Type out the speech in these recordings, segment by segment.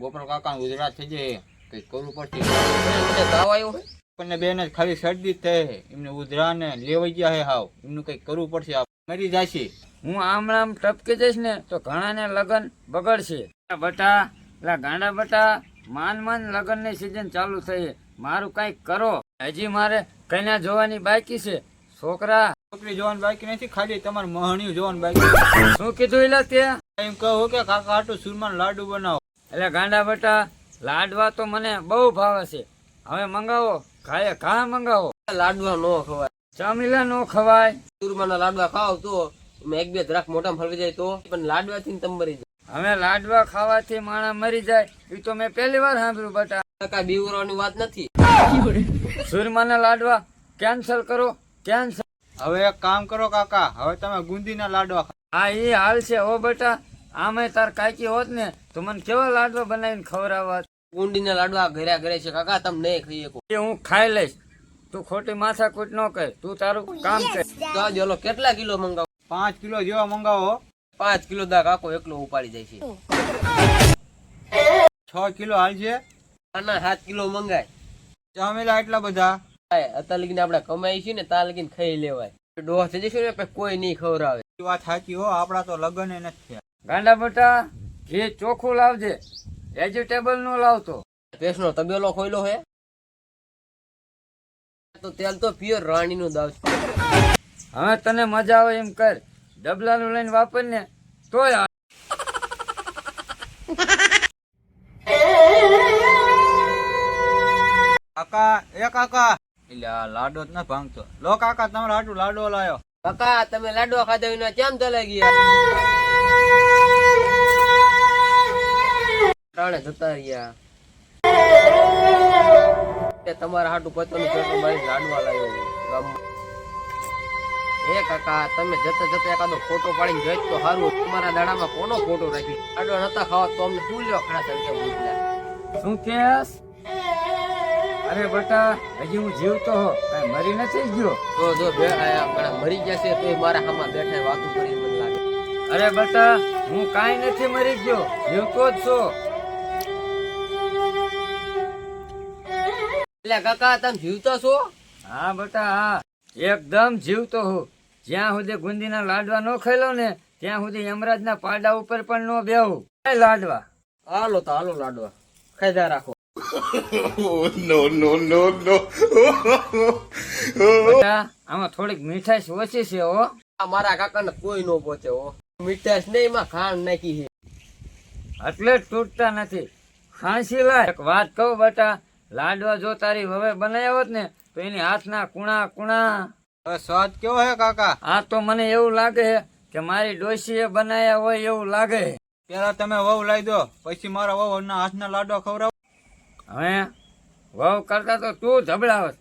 ગોપાલ કાકા ગુજરાત થઈ જાય કઈ કરવું પડશે. તાવ આવ્યો હોય પણ બેન ખાલી શરદી જ થઈ એમને ઉધરા ને લેવાઈ ગયા હે હાવ એમનું કઈ કરવું પડશે. મરી જશે. હું આમ આમ ટપકી જઈશ ને તો ઘણા ને લગન બગડશે. બટા એટલે ગાંડા બટા માન લગન ની સિઝન ચાલુ થઈ. મારું કઈક કરો. હજી મારે કન્યા જોવાની બાકી છે. છોકરા છોકરી જોવાનું બાકી નથી, ખાલી તમારે મહણિયું જોવાનું બાકી. શું કીધું એટલે તે એમ કહો કે કાકા આટલું સુરમાન લાડુ બનાવો. એટલે ગાંડા બટા લાડવા તો મને બહુ ભાવે છે. હવે મંગાવો ખાય ઘા મંગાવો. લાડવા નો ખવાય, ચામીલા નો ખવાય. ચૂરમાના લાડવા ખાવ તો એક બે દ્રાક મોટા ફરવી જાય તો પણ લાડવા થી તમે મરી જાય. હવે લાડવા ખાવાથી માણસ મરી જાય એ તો મેં પહેલી વાર સાંભળ્યું બટા. કાકા બીવરાની વાત નથી. સુરમાના લાડવા કેન્સલ કરો, કેન્સલ. હવે એક કામ કરો કાકા, હવે તમે ગુંદીના લાડવા ખાઓ. હા એ હાલ છે હો બેટા. આમે તાર કાકી હોત ને તો મને કેવા લાડવા બનાવીને ખવડાવત. ગુંડીના લાડવા ઘરે ઘરે છે કાકા, તમે નહીં ખાઈ શકો. એ હું ખાઈ લઈશ. તું ખોટી માથાકૂટ ન કર, તું તારું કામ કર. તો આ જોલો કેટલા કિલો મંગાવો? 5 કિલો જેવા મંગાવો. 5 કિલો દા કાકો એકલો ઉપાડી જાય છે. 6 કિલો હાલશે. આના 7 કિલો મંગાય. ચામેલા એટલા બધા અત્યારે લગીને આપણે કમાઈ છે ને ત્યાં લગીને ખાઈ લેવાય. ડોહ થઈ જશે ને પછી કોઈ નહીં ખવડાવે. એ વાત સાચી હો, આપડા તો લગન એ નથી થયા. ગાંડા બટા ઘી ચોખ્ખું લાવજે, વેજીટેબલ નો લાવતો. ભેંસનો તબેલો ખોયલો હે તો તેલ તો પ્યોર રાણી નું દાવ છે. હવે તને મજા આવે એમ કર, ડબલાનું લઈને વાપર ને તોય. કાકા એ કાકા, એટલે આ લાડો જ ના ભાંગતો. લો કાકા તમારે આટલું લાડો લાયો. કાકા તમે લાડવા ખાધા વિના કેમ ચાલે ગયા? પ્રાણે જતા રહ્યા. તમારા હાટું પતંગ મારી લાડવા લાવ્યો ગામમાં. એ કાકા તમે જતા જતા એકાદો ફોટો પાડીને જોઈ તો સારું. તમારા દાડામાં કોનો ફોટો રાખી? લાડવા નતા ખાવા તો અમને શું લ્યો ખડા તરીકે મોકલ્યા. શું કેસ? અરે બટા હજી હું જીવતો હો, કઈ મરી નથી ગયો. તો જો મરી ગયા છે તો મારા હામાં બેઠા વાતું કરી મને લાગે. અરે બટા હું કાઈ નથી મરી ગયો, જીવતો જ છું. એટલે કાકા તમે જીવતો છો? હા બટા હા, એકદમ જીવતો હું. જ્યાં સુધી ગુંદીના લાડવા નો ખાઈ ને ત્યાં સુધી યમરાજના પાડા ઉપર પણ નો બેહું. લાડવા હાલો તો હાલો લાડવા ખાધા રાખો. બટા આમાં થોડીક મીઠાઈ ઓછી છે હો. મારા કાકા ને કોઈ નો પહોંચે હો. મીઠાશ નહીં એમાં ખાંડ નાખી છે એટલે જ તૂટતા નથી. ખાંસી લાય. એક વાત કહું બટા, લાડવા જો તારી હવે બનાવ્યા હોત ને તો એની હાથના કુણા કુણા. હવે સ્વાદ કેવો હે કાકા? આ તો મને એવું લાગે છે કે મારી ડોશીએ બનાવ્યા હોય એવું લાગે. પેલા તમે વહુ લાવી દો, પછી મારા વહુ ના હાથના લાડવા ખવડાવો. હવે વહુ કરતા તો તું ધબડાવત.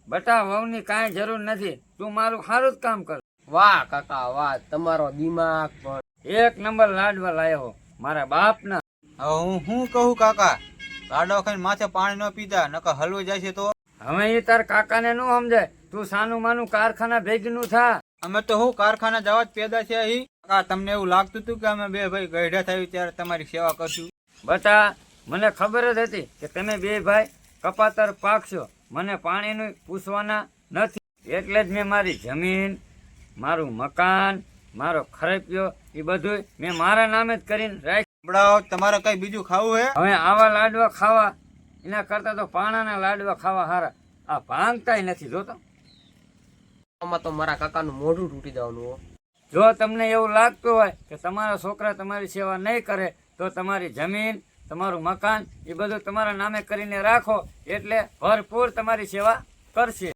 બટા વહુની કાંઈ જરૂર નથી, તું મારું સારું જ કામ કર. વાહ કાકા વાહ, તમારો દિમાગ પણ એક નંબર લાડવા લાયો મારા બાપના. હવે હું શું કહું કાકા, લાડવા ખાઈને માથે પાણી ન પીતા નકર હલવો જાય છે તો. હવે એ તાર કાકાને ન સમજાય, તું સાનું માનું કારખાના ભેગીનું થા. અમે તો હું કારખાના જવા જ પેદા છે અહીં. કાકા તમને એવું લાગતું હતું કે અમે બે ભાઈ ગઢા થયું ત્યારે તમારી સેવા કરશું? બટા મને ખબર જ હતી કે તમે બે ભાઈ કપાતર પાકશો. મને પાણીનું પૂછવાના નથી, એટલે જ મેં મારી જમીન, મારું મકાન, મારો ખરેપિયો એ બધું મેં મારા નામે જ કરીને રાખ્યું. તમારે કઈ બીજું ખાવું હે? હવે આવા લાડવા ખાવા એના કરતા તો પાણાના લાડવા ખાવા હારા. આ ભાંગતાય નથી જોતો. આમાં તો મારા કાકાનું મોઢું તૂટી જવાનું હો. જો તમને એવું લાગતું હોય કે તમારા છોકરા તમારી સેવા નહીં કરે તો તમારી જમીન, તમારું મકાન એ બધું તમારા નામે કરીને રાખો, એટલે ભરપૂર તમારી સેવા કરશે.